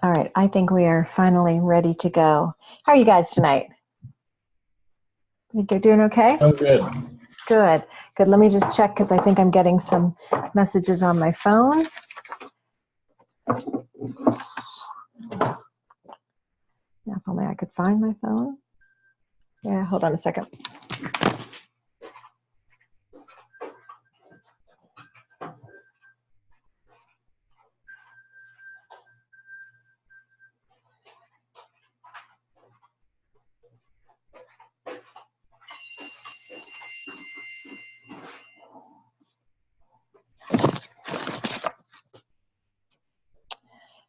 All right, I think we are finally ready to go. How are you guys tonight? You doing okay? Oh, good. Good, good. Let me just check because I think I'm getting some messages on my phone. Now, if only I could find my phone. Yeah, hold on a second.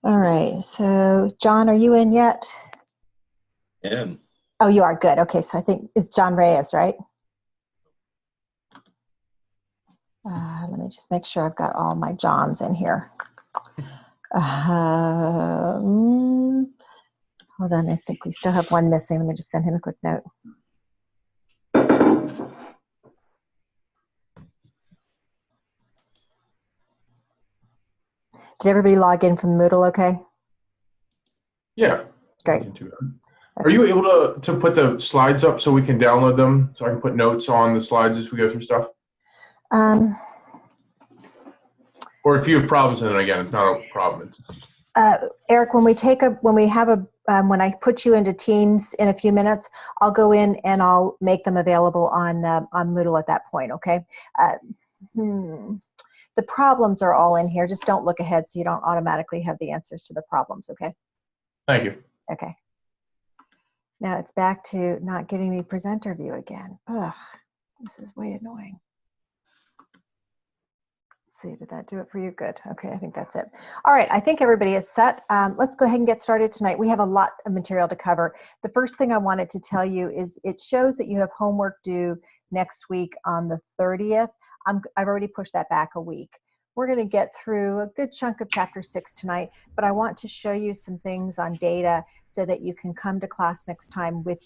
All right, so John, are you in yet? Yeah. Oh, you are, good. Okay, so I think it's John Reyes, right? Let me just make sure I've got all my Johns in here. Hold on, I think we still have one missing. Let me just send him a quick note. Did everybody log in from Moodle okay? Yeah. Great. Okay. Are you able to put the slides up so we can download them so I can put notes on the slides as we go through stuff? Or if you have problems, then again, it's not a problem. Eric, when I put you into Teams in a few minutes, I'll go in and I'll make them available on Moodle at that point, okay? The problems are all in here. Just don't look ahead so you don't automatically have the answers to the problems, okay? Thank you. Okay. Now it's back to not giving me presenter view again. Ugh, this is way annoying. Let's see, did that do it for you? Good. Okay, I think that's it. All right, I think everybody is set. Let's go ahead and get started tonight. We have a lot of material to cover. The first thing I wanted to tell you is it shows that you have homework due next week on the 30th. I've already pushed that back a week. We're going to get through a good chunk of chapter 6 tonight, but I want to show you some things on data so that you can come to class next time with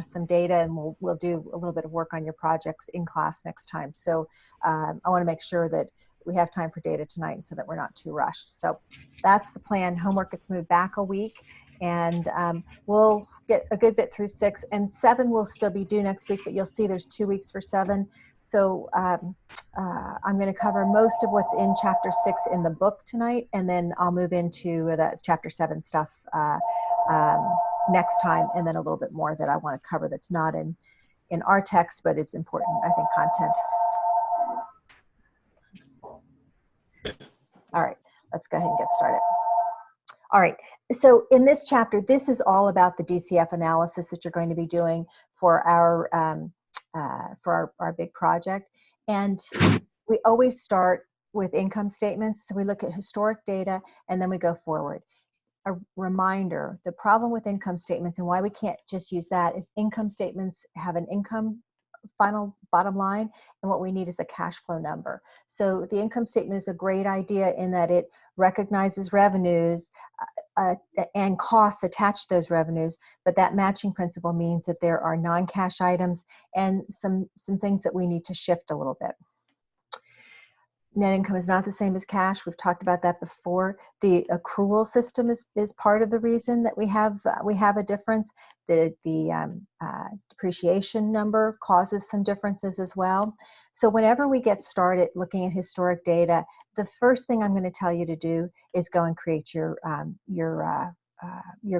some data, and we'll do a little bit of work on your projects in class next time. So I want to make sure that we have time for data tonight so that we're not too rushed. So that's the plan. Homework gets moved back a week, and we'll get a good bit through 6, and 7 will still be due next week, but you'll see there's 2 weeks for 7. So I'm going to cover most of what's in chapter 6 in the book tonight, and then I'll move into the chapter 7 stuff next time, and then a little bit more that I want to cover that's not in our text, but is important, I think, content. All right, let's go ahead and get started. All right, so in this chapter, this is all about the DCF analysis that you're going to be doing for our big project. And we always start with income statements. So we look at historic data and then we go forward. A reminder, the problem with income statements and why we can't just use that is income statements have an income final bottom line, and what we need is a cash flow number. So the income statement is a great idea in that it recognizes revenues and costs attached to those revenues, but that matching principle means that there are non-cash items and some things that we need to shift a little bit. Net income is not the same as cash. We've talked about that before. The accrual system is part of the reason that we have a difference. The depreciation number causes some differences as well. So whenever we get started looking at historic data, the first thing I'm going to tell you to do is go and create your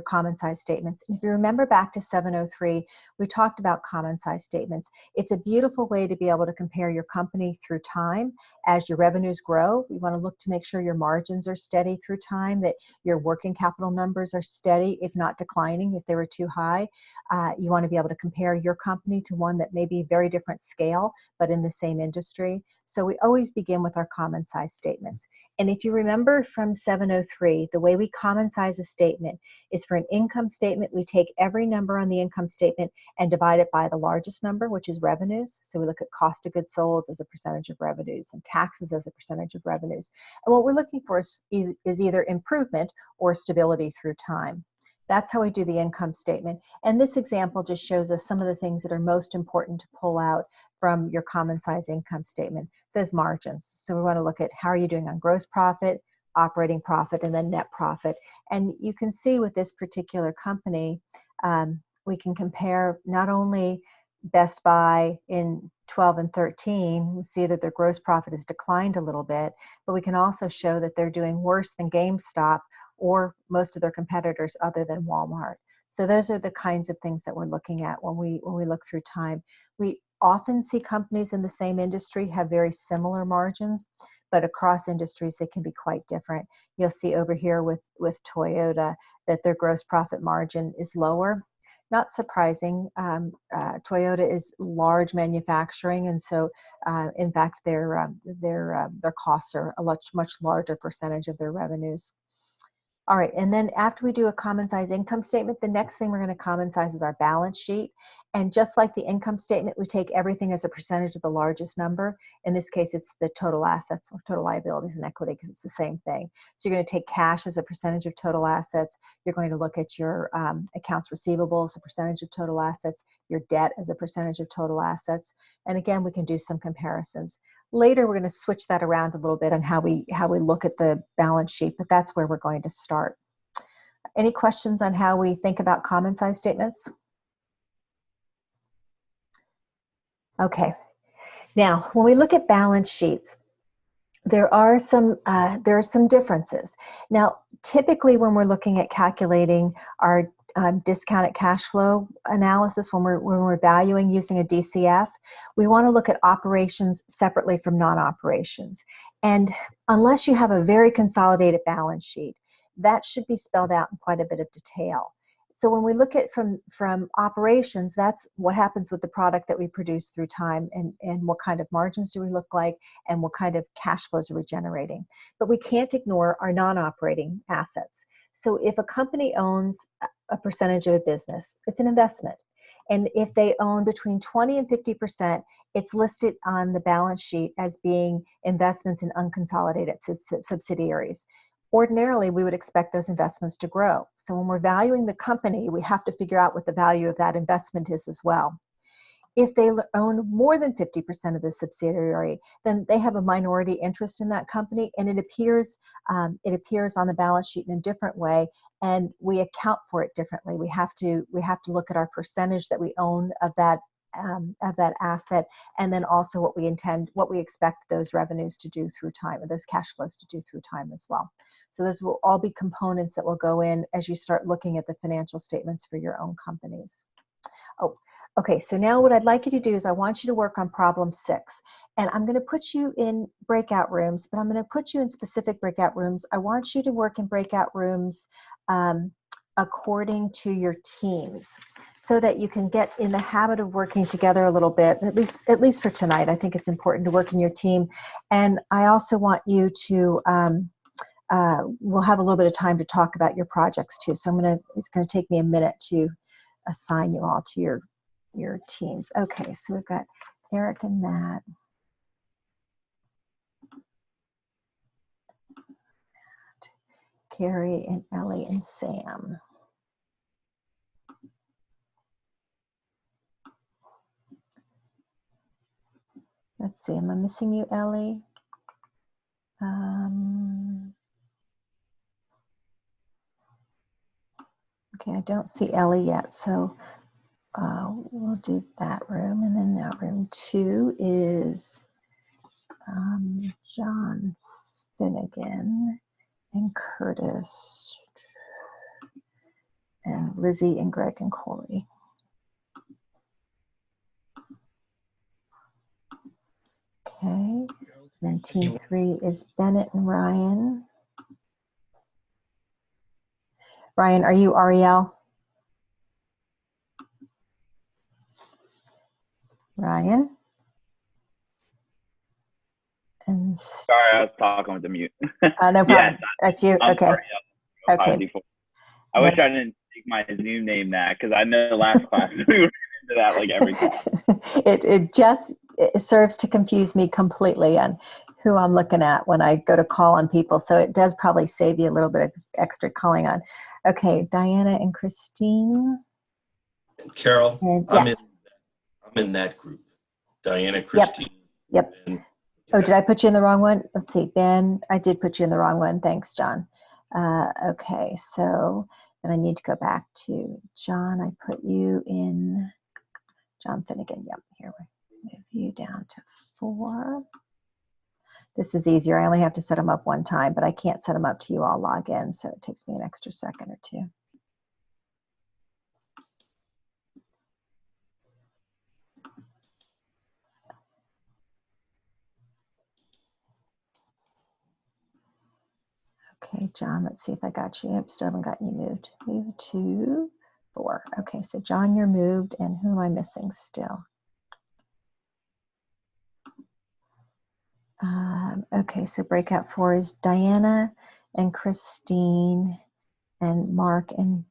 common size statements. And if you remember back to 703, we talked about common size statements. It's a beautiful way to be able to compare your company through time. As your revenues grow, you want to look to make sure your margins are steady through time, that your working capital numbers are steady, if not declining, if they were too high. You want to be able to compare your company to one that may be very different scale, but in the same industry. So we always begin with our common size statements. And if you remember from 703, the way we common size a statement is for an income statement, we take every number on the income statement and divide it by the largest number, which is revenues. So we look at cost of goods sold as a percentage of revenues and taxes as a percentage of revenues. And what we're looking for is either improvement or stability through time. That's how we do the income statement. And this example just shows us some of the things that are most important to pull out from your common size income statement, those margins. So we want to look at how are you doing on gross profit, operating profit, and then net profit. And you can see with this particular company, we can compare not only Best Buy in 12 and 13, we see that their gross profit has declined a little bit, but we can also show that they're doing worse than GameStop or most of their competitors other than Walmart. So those are the kinds of things that we're looking at when we look through time. We often see companies in the same industry have very similar margins, but across industries they can be quite different. You'll see over here with Toyota that their gross profit margin is lower. Not surprising. Toyota is large manufacturing, and so in fact their costs are a much larger percentage of their revenues. All right, and then after we do a common size income statement, the next thing we're going to common size is our balance sheet. And just like the income statement, we take everything as a percentage of the largest number. In this case, it's the total assets or total liabilities and equity, because it's the same thing. So you're going to take cash as a percentage of total assets. You're going to look at your accounts receivable as a percentage of total assets, your debt as a percentage of total assets. And again, we can do some comparisons. Later, we're going to switch that around a little bit on how we look at the balance sheet, but that's where we're going to start. Any questions on how we think about common size statements? Okay. Now, when we look at balance sheets, there are some differences. Now, typically when we're looking at calculating our discounted cash flow analysis, when we're valuing using a DCF, we want to look at operations separately from non-operations. And unless you have a very consolidated balance sheet, that should be spelled out in quite a bit of detail. So when we look at from operations, that's what happens with the product that we produce through time, and what kind of margins do we look like, and what kind of cash flows are we generating. But we can't ignore our non-operating assets. So if a company owns a percentage of a business, it's an investment. And if they own between 20 and 50%, it's listed on the balance sheet as being investments in unconsolidated subsidiaries. Ordinarily, we would expect those investments to grow. So when we're valuing the company, we have to figure out what the value of that investment is as well. If they own more than 50% of the subsidiary, then they have a minority interest in that company, and it appears on the balance sheet in a different way, and we account for it differently. We have to look at our percentage that we own of that asset, and then also what we expect those revenues to do through time, or those cash flows to do through time as well. So those will all be components that will go in as you start looking at the financial statements for your own companies. Oh, okay, so now what I'd like you to do is I want you to work on problem 6. And I'm going to put you in breakout rooms, but I'm going to put you in specific breakout rooms. I want you to work in breakout rooms according to your teams, so that you can get in the habit of working together a little bit, at least for tonight. I think it's important to work in your team. And I also want you to, we'll have a little bit of time to talk about your projects too. So it's going to take me a minute to assign you all to your teams. Okay, so we've got Eric and Matt. Carrie and Ellie and Sam. Let's see, am I missing you, Ellie? Okay, I don't see Ellie yet, so we'll do that room. And then that room 2 is John Finnegan and Curtis and Lizzie and Greg and Corey. Okay, then team 3 is Bennett and Ryan. Ryan, are you Ariel? Ryan? And sorry, I was talking with the mute. No problem. Yes, that's you. I'm okay. Sorry, okay. I wish I didn't take my Zoom name that, because I know the last class we were into that like every time. It serves to confuse me completely on who I'm looking at when I go to call on people. So it does probably save you a little bit of extra calling on. Okay, Diana and Christine. Carol, and, yes. I'm in that group. Diana, Christine, Yep. and Oh, did I put you in the wrong one? Let's see, Ben, I did put you in the wrong one. Thanks, John. Okay, so then I need to go back to John. I put you in John Finnegan. Yep, here we move you down to 4. This is easier. I only have to set them up one time, but I can't set them up till you all log in, so it takes me an extra second or two. Okay, John, let's see if I got you. Yep, still haven't gotten you moved. Move to 4. Okay, so John, you're moved, and who am I missing still? Okay, so breakout 4 is Diana and Christine and Mark and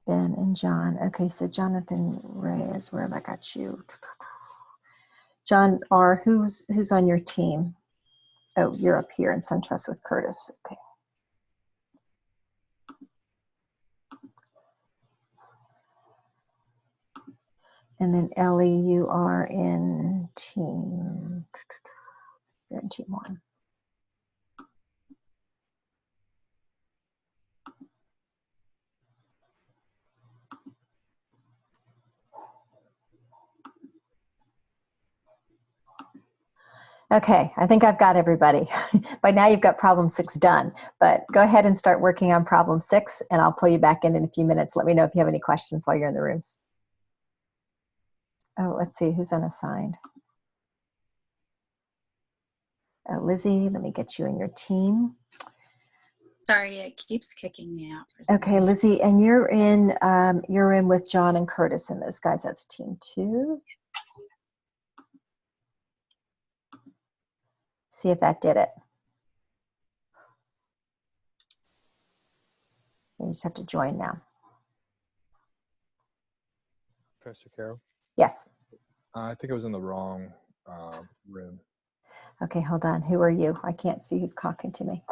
Ben and John. Okay, so Jonathan Reyes, where have I got you? John R., who's on your team? Oh, you're up here in SunTrust with Curtis. Okay. And then Ellie, you are in team, you're in team 1. Okay, I think I've got everybody. By now you've got problem 6 done, but go ahead and start working on problem 6 and I'll pull you back in a few minutes. Let me know if you have any questions while you're in the rooms. Oh, let's see, who's unassigned? Lizzie, let me get you in your team. Sorry, it keeps kicking me out. For some Okay, reason. Lizzie, and you're in with John and Curtis and those guys. That's team 2. See if that did it. You just have to join now. Professor Carol? Yes. I think I was in the wrong room. Okay, hold on. Who are you? I can't see who's talking to me.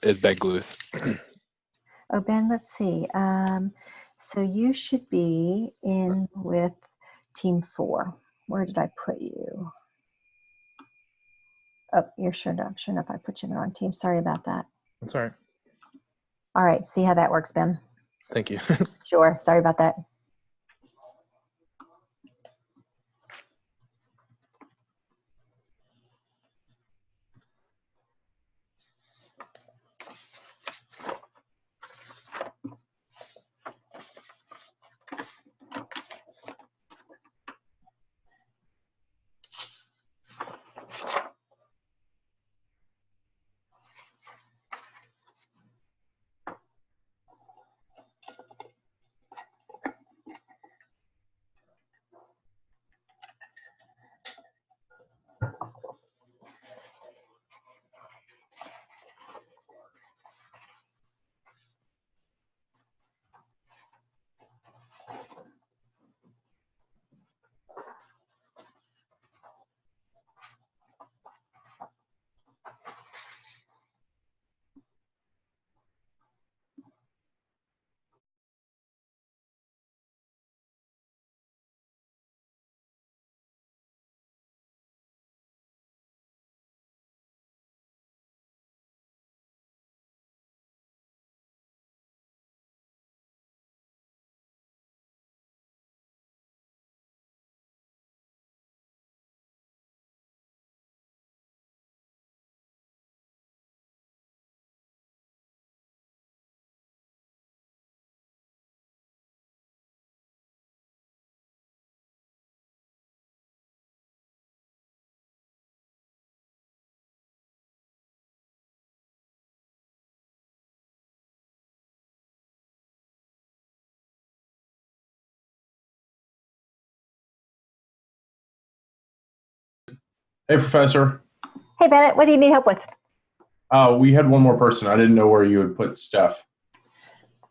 It's Ben Gluth. Oh, Ben, let's see. So you should be in with team 4. Where did I put you? Oh, you're sure enough. Sure enough, I put you in the wrong team. Sorry about that. That's all right. All right, see how that works, Ben? Thank you. Sure. Sorry about that. Hey, Professor. Hey, Bennett, what do you need help with? We had one more person. I didn't know where you would put Steph.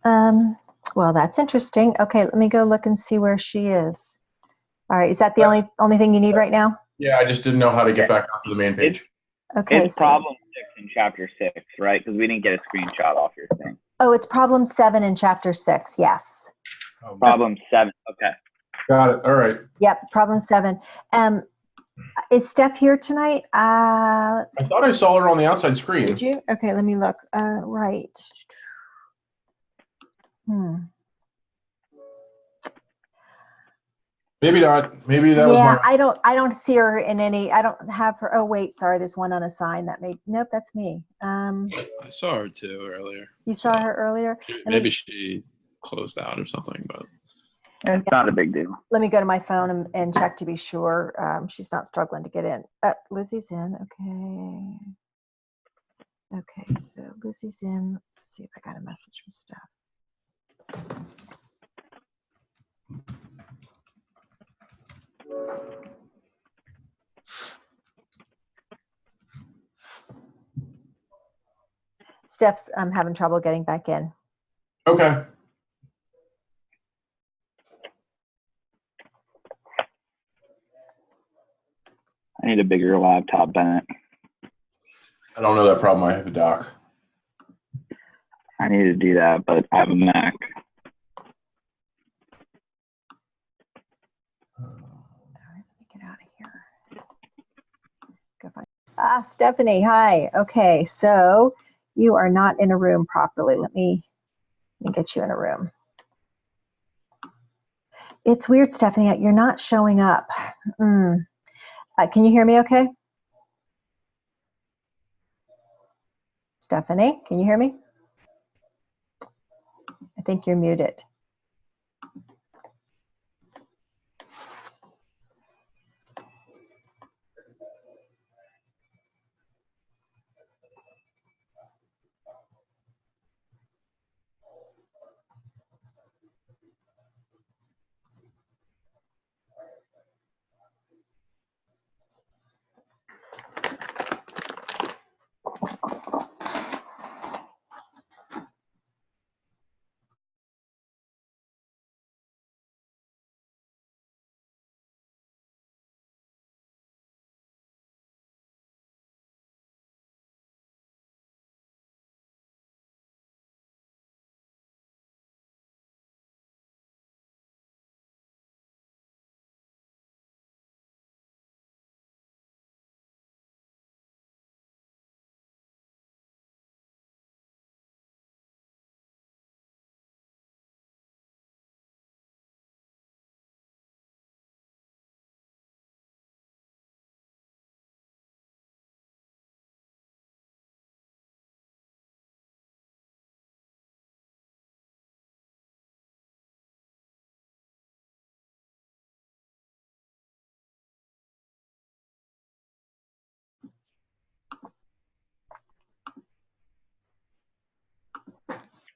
Well, that's interesting. Okay, let me go look and see where she is. All right, is that the only thing you need right now? Yeah, I just didn't know how to get back onto the main page. Okay. It's problem 6 in chapter 6, right? Because we didn't get a screenshot off your thing. Oh, it's problem 7 in chapter 6. Yes. Problem 7. Okay. Got it. All right. Yep, problem 7. Is Steph here tonight? Let's I thought I saw her on the outside screen. Did you? Okay, let me look. Right. Maybe not. Maybe that was Yeah, my. I don't see her in any. I don't have her. Oh wait, sorry. There's one on a sign that may. Nope, that's me. I saw her too earlier. You saw her earlier. Maybe she closed out or something, but It's not a big deal. Let me go to my phone and check to be sure she's not struggling to get in. Lizzie's in. Okay. Okay, so Lizzie's in. Let's see if I got a message from Steph. Steph's having trouble getting back in. Okay. I need a bigger laptop, Bennett. I don't know that problem. I have a dock. I need to do that, but I have a Mac. All right, let me get out of here. Go find. Stephanie, hi. Okay, so you are not in a room properly. Let me get you in a room. It's weird, Stephanie. You're not showing up. Can you hear me okay? Stephanie, can you hear me? I think you're muted.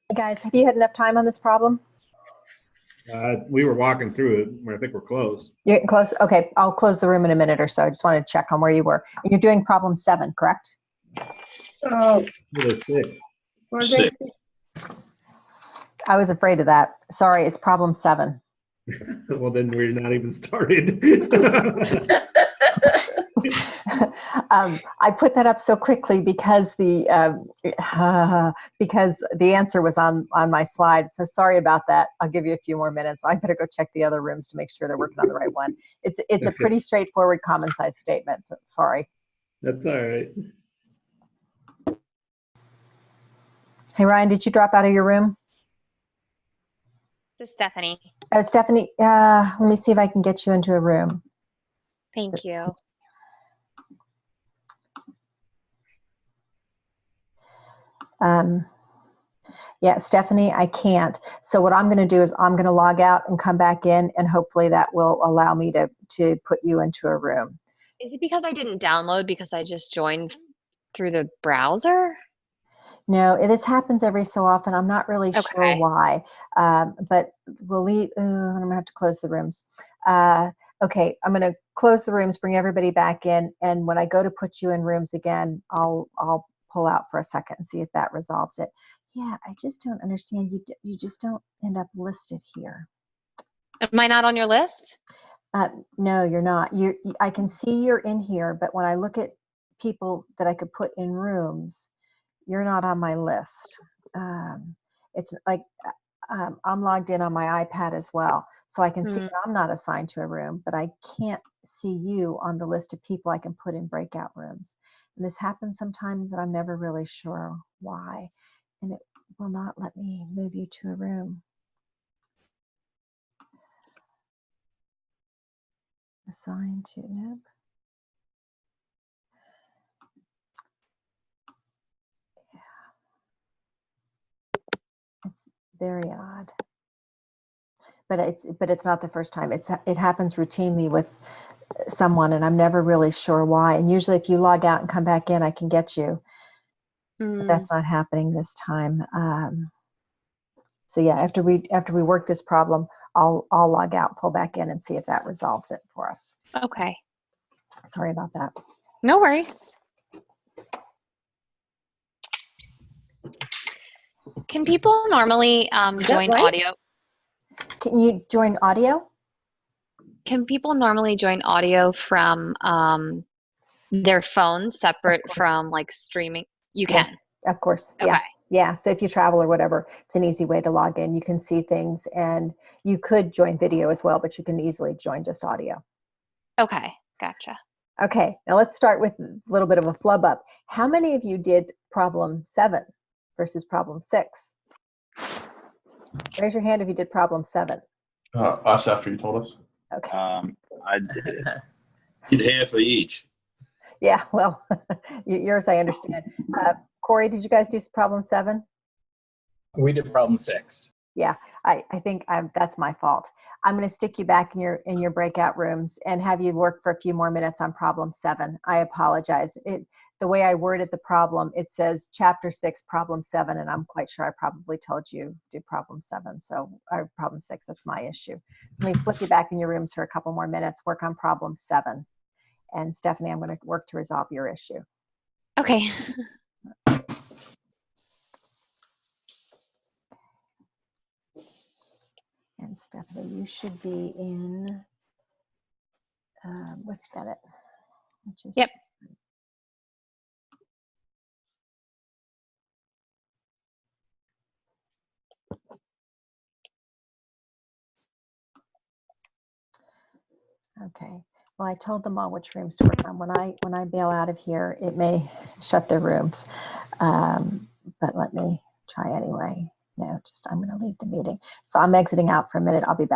Hey guys, have you had enough time on this problem? We were walking through it. I think we're close. You're getting close? Okay, I'll close the room in a minute or so. I just wanted to check on where you were. And you're doing problem 7, correct? Oh, it is 6. 6. I was afraid of that. Sorry, it's problem 7. Well, then we're not even started. I put that up so quickly because the answer was on my slide. So sorry about that. I'll give you a few more minutes. I better go check the other rooms to make sure they're working on the right one. It's a pretty straightforward common size statement. Sorry. That's all right. Hey Ryan, did you drop out of your room? This is Stephanie. Oh, Stephanie, let me see if I can get you into a room. Thank you. Yeah, Stephanie, I can't. So what I'm going to do is I'm going to log out and come back in, and hopefully that will allow me to put you into a room. Is it because I didn't download because I just joined through the browser? No, this happens every so often. I'm not really sure why, but we'll leave. I'm going to have to close the rooms. Okay, I'm going to close the rooms, bring everybody back in, and when I go to put you in rooms again, I'll pull out for a second and see if that resolves it. Yeah, I just don't understand. You just don't end up listed here. Am I not on your list? No, you're not. I can see you're in here, but when I look at people that I could put in rooms, you're not on my list. It's like I'm logged in on my iPad as well. So I can see Mm. that I'm not assigned to a room, but I can't see you on the list of people I can put in breakout rooms. And this happens sometimes and I'm never really sure why. And it will not let me move you to a room. Assigned to, nope. It's very odd. But it's not the first time. It happens routinely with someone and I'm never really sure why. And usually if you log out and come back in, I can get you. But Mm. that's not happening this time. So yeah, after we work this problem, I'll log out, pull back in and see if that resolves it for us. Okay. Sorry about that. No worries. Can people normally join right? audio? Can you join audio? Can people normally join audio from their phone separate course. from like streaming? You can. Yes, of course. Okay. Yeah. Yeah. So if you travel or whatever, it's an easy way to log in. You can see things and you could join video as well, but you can easily join just audio. Okay. Gotcha. Okay. Now let's start with a little bit of a flub up. How many of you did problem 7 versus problem 6? Raise your hand if you did problem 7. Us after you told us. Okay. I did. Did half of each. Yeah. Well, yours I understand. Corey, did you guys do problem 7? We did problem 6. Yeah, I think that's my fault. I'm going to stick you back in your breakout rooms and have you work for a few more minutes on problem 7. I apologize. The way I worded the problem, it says chapter 6, problem 7, and I'm quite sure I probably told you do problem 7. So or problem 6, that's my issue. So let me flip you back in your rooms for a couple more minutes, work on problem 7. And Stephanie, I'm going to work to resolve your issue. Okay. And Stephanie, you should be in with Bennett, which is Yep. Okay. Well, I told them all which rooms to work on. When I bail out of here, it may shut their rooms, but let me try anyway. No, I'm going to leave the meeting. So I'm exiting out for a minute. I'll be back.